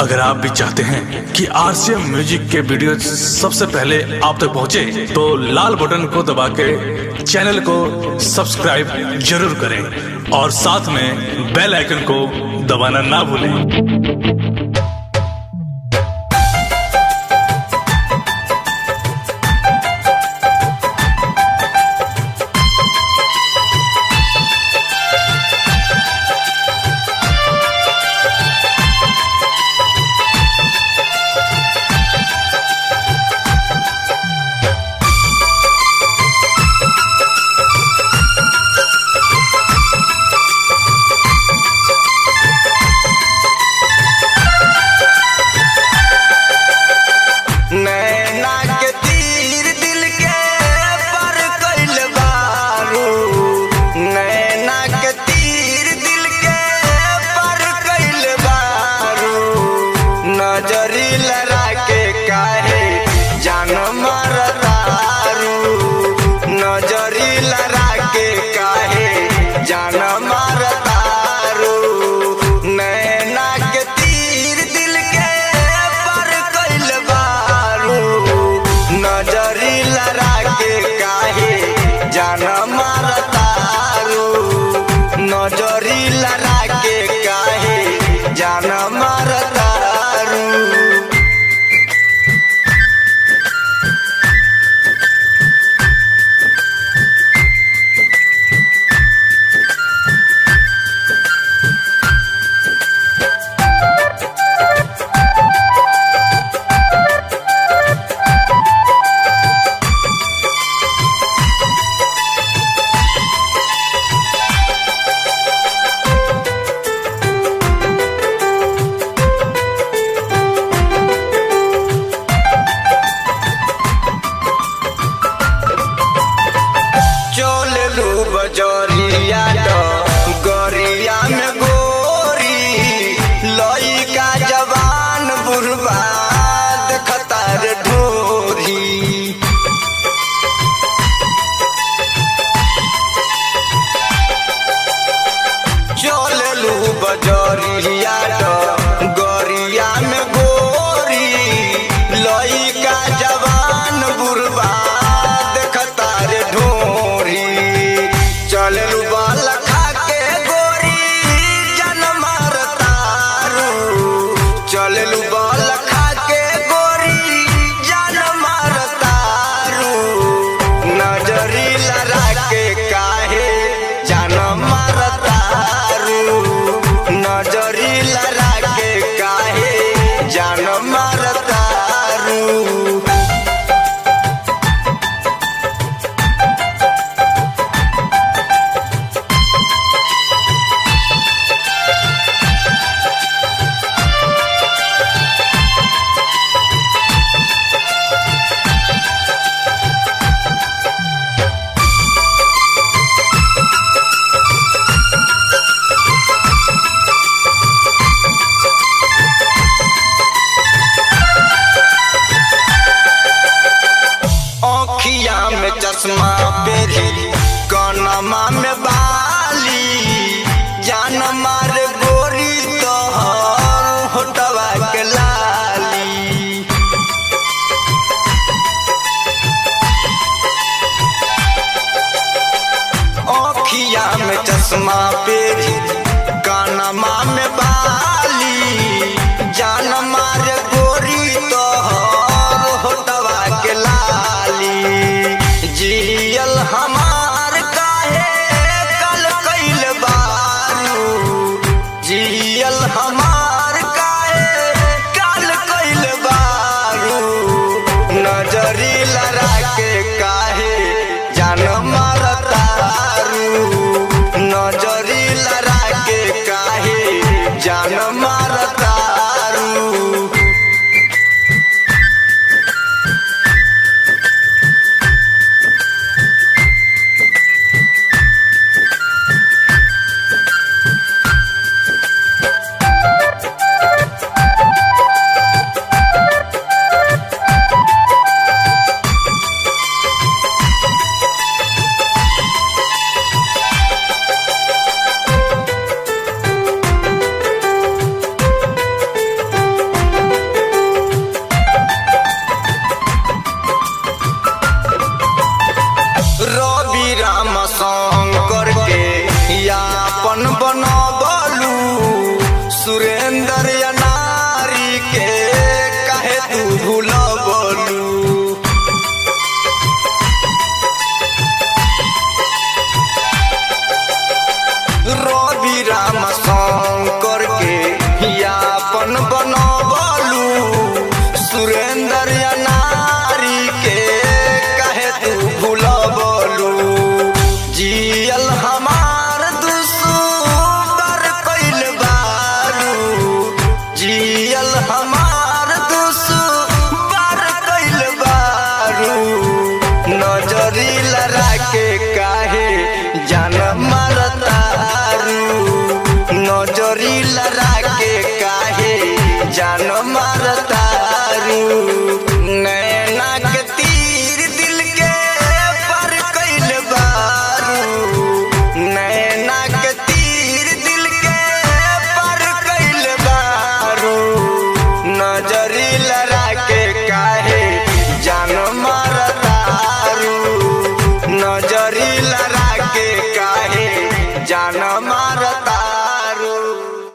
अगर आप भी चाहते हैं कि आरसीएम म्यूजिक के वीडियो सबसे पहले आप तक पहुंचे, तो लाल बटन को दबा के चैनल को सब्सक्राइब जरूर करें और साथ में बेल आइकन को दबाना ना भूलें। नजरी लड़ा के काहे जान मारतारू, नजरी लड़ा के काहे जान मारतारू। नैना के तीर दिल के पर कइल बारू, नजरी लड़ा के काहे जान मारतारू, नजरी लड़ा के काहे जान मारतारू। बजरिया गरिया में गोरी लइका जवान बुढ़वा देखता रे ढोरी। चललू बजरिया गरिया में गोरी लइका जवान बुढ़वा देखता रे ढोरी। चललू बाल खा के गोरी जन मारतारू, चललू बाल खा के गोरी जन मारतारू। नजरी लड़ा के काहे जान मारतारू, नजरी लड़ा के काहे जान मारतारू। अखिया में चश्मा पेरी कनमा में बाली, जान मार गोरी तोहर होटवा के लाली। अखिया में चश्मा पेरी कनमा में बाली, जान मार गोरी तोहर होटवा के लाली। जियल हमार काहे कल कइल बारू, जियल हमार काहे कल कइल बारू। नजरी लड़ा के काहे जान मारतारू, नजरी लड़ा के काहे जान मारतारू। बनबलू सुरेंद्र या नारी के कहे तू भूलबलू जियल हमार दुश्मन कइल बारू जियल हमार दुश्मन कइल बारू नजरी लड़ा के काहे जान मारतारू नजरी लड़ा के काहे जान मारता